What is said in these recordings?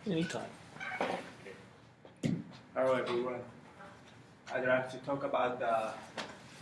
Anytime. Hello everyone. I'd like to talk about the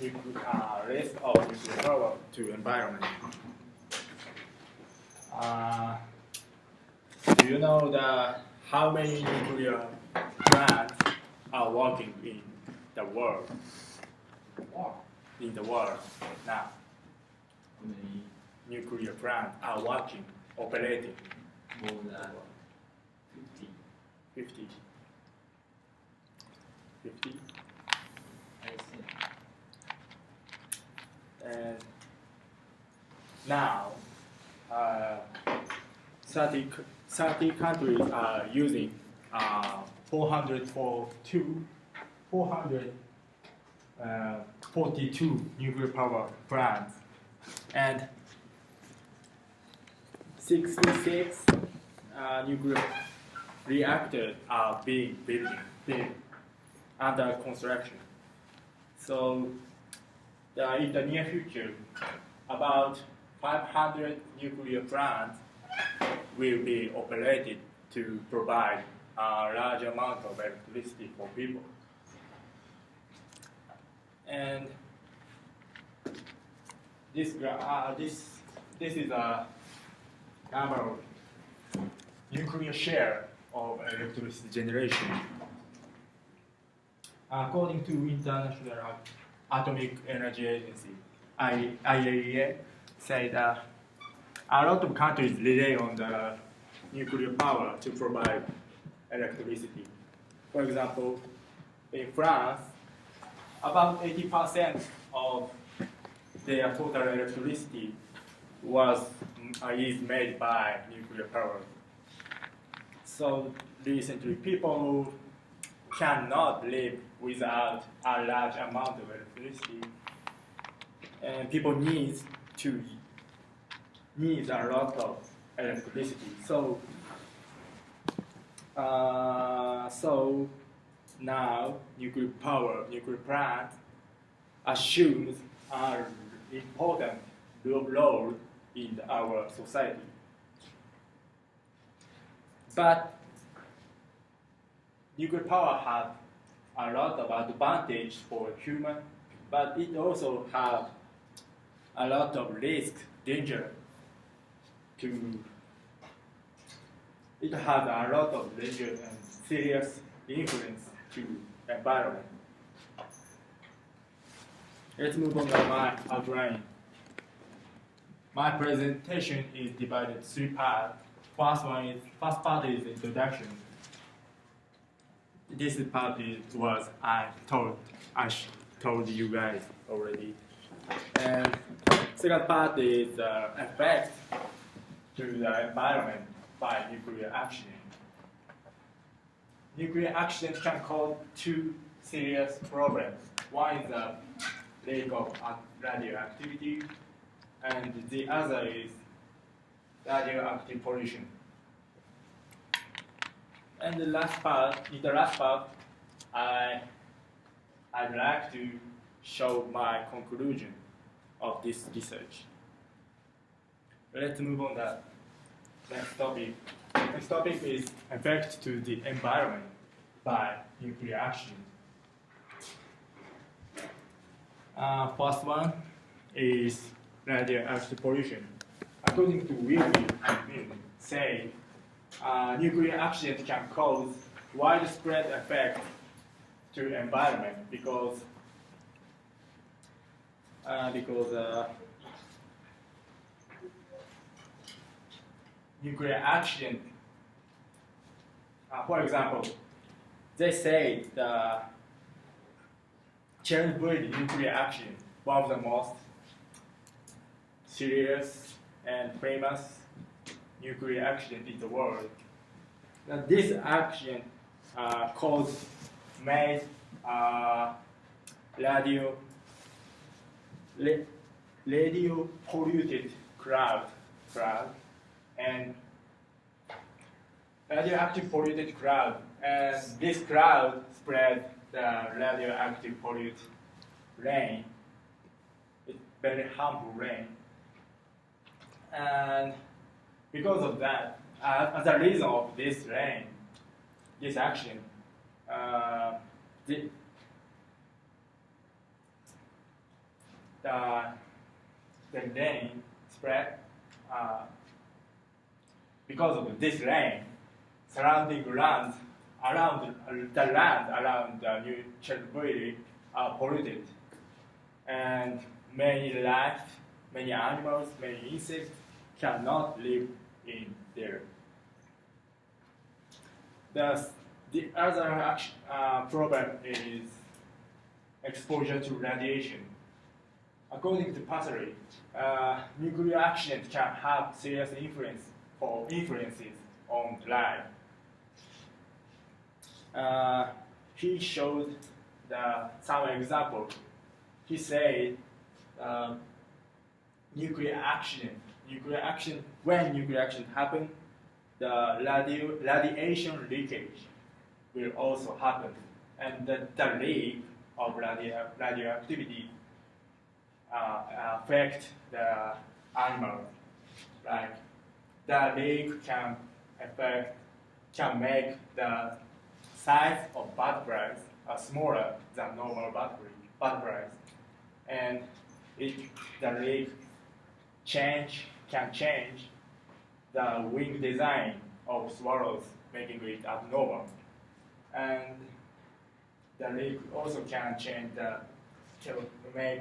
risk of nuclear power to environment. Do you know how many nuclear plants are working in the world? In the world now, How many? nuclear plants are working, operating? More than 50. 50. 50. I see. And now, 30 countries are using 442 nuclear power plants, and 66 nuclear reactors are being built under construction. So, in the near future, about 500 nuclear plants will be operated to provide a large amount of electricity for people. And this is a number of nuclear share of electricity generation. According to International Atomic Energy Agency, IAEA, said a lot of countries rely on the nuclear power to provide electricity. For example, in France, about 80% of their total electricity is made by nuclear power. So recently, people cannot live without a large amount of electricity, and people need a lot of electricity. So now nuclear plant assumes an important role in our society. But nuclear power has a lot of advantage for human, but it also has a lot of risk, danger it has a lot of danger and serious influence to environment. Let's move on to my outline. My presentation is divided into 3 parts. First part is introduction. This part was I told you guys already. And second part is effect to the environment by nuclear accident. Nuclear accident can cause 2 serious problems. One is the lack of radioactivity, and the other is radioactive pollution. And in the last part, I'd like to show my conclusion of this research. Let's move on to the next topic. Next topic is effect to the environment by nuclear action. First one is radioactive pollution. According to Wilby and Mill, say nuclear accident can cause widespread effect to environment because nuclear accident. For example, they say the Chernobyl nuclear accident, one of the most serious and famous nuclear accident in the world. Now, this accident made radio polluted cloud, and radioactive polluted cloud, and this cloud spread the radioactive polluted rain. It's very harmful rain, and because of that, as a reason of this rain, this action, the rain spread because of this rain, surrounding lands around the land around New Chernobyl are polluted, and many life, many animals, many insects cannot live in there. The other problem is exposure to radiation. According to Patrick, nuclear accident can have serious influences on life. He showed some example. He said when nuclear accident happen, the radiation leakage will also happen, and the leak of radioactivity affect the animals. Like the leak can make the size of butterflies smaller than normal butterflies, and the leak can change the wing design of swallows, making it abnormal. And the leak also can make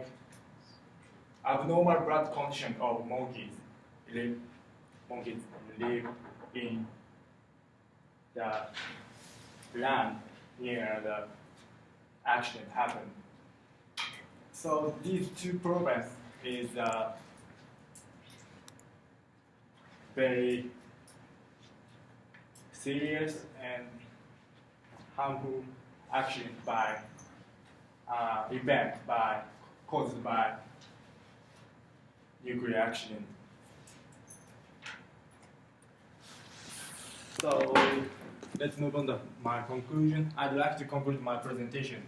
abnormal blood condition of monkeys. Monkeys live in the land near the accident happened. So these two problems is very serious and harmful accident event caused by nuclear accident. So let's move on to my conclusion. I'd like to conclude my presentation.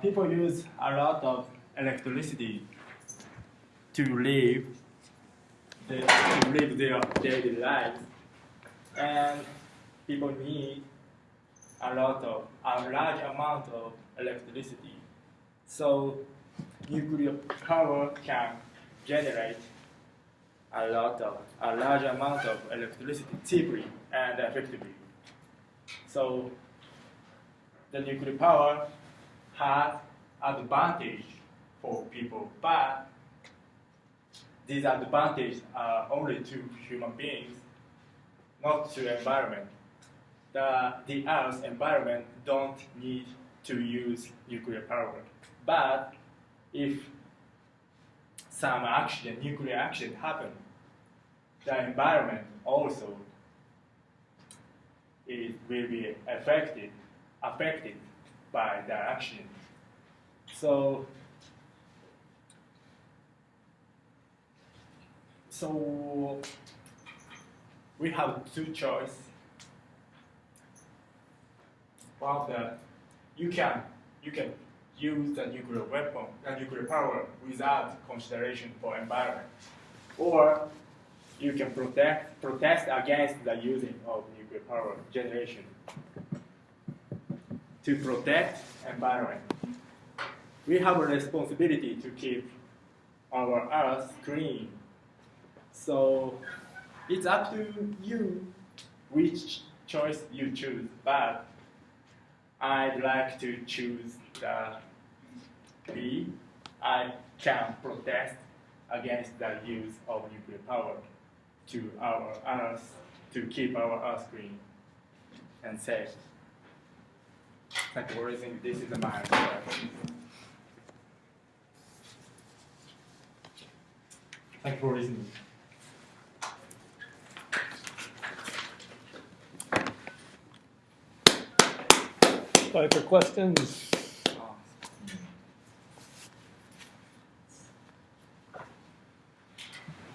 People use a lot of electricity to live their daily lives, and people need a large amount of electricity. So nuclear power can generate a large amount of electricity cheaply and effectively. So the nuclear power has advantage for people, but these advantages are only to human beings, not to environment. The Earth's environment don't need to use nuclear power. But if some nuclear accident happen, the environment also will be affected by the accident. So we have two choices. You can use the nuclear power without consideration for environment, or you can protest against the using of nuclear power generation to protect environment. We have a responsibility to keep our Earth clean. So it's up to you which choice you choose, but I'd like to choose the B. I can protest against the use of nuclear power to our Earth, to keep our Earth clean and safe. Thank you for listening. This is my answer. Thank you for listening. Time for questions.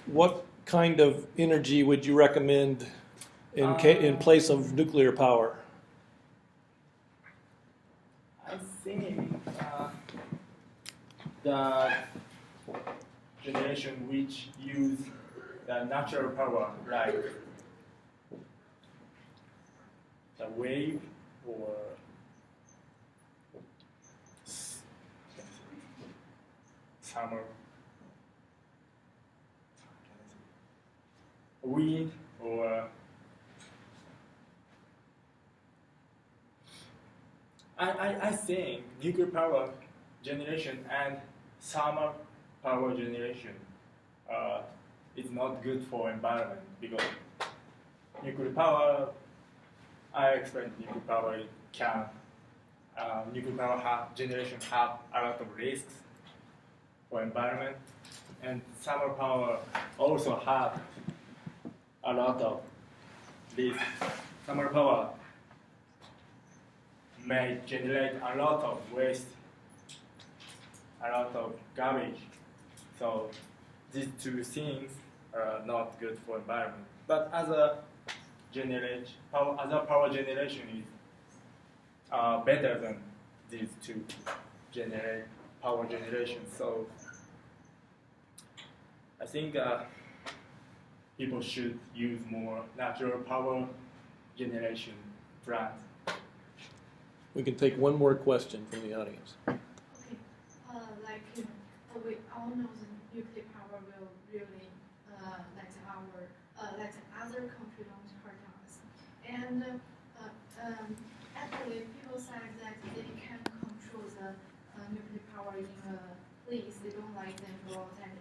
What kind of energy would you recommend in place of nuclear power? I think the generation which use the natural power, like the wave or summer wind or I think nuclear power generation and thermal power generation is not good for environment because nuclear power, I explained nuclear power can, nuclear power generation have a lot of risks for environment, and thermal power also have a lot of risks. Thermal power may generate a lot of waste, a lot of garbage. So these two things are not good for environment. But other power generation is better than these two power generation. So I think people should use more natural power generation plants. We can take one more question from the audience. Okay, we all know that nuclear power will really let other countries don't hurt us. And actually, people said that they can control the nuclear power in a place. They don't like them to go outside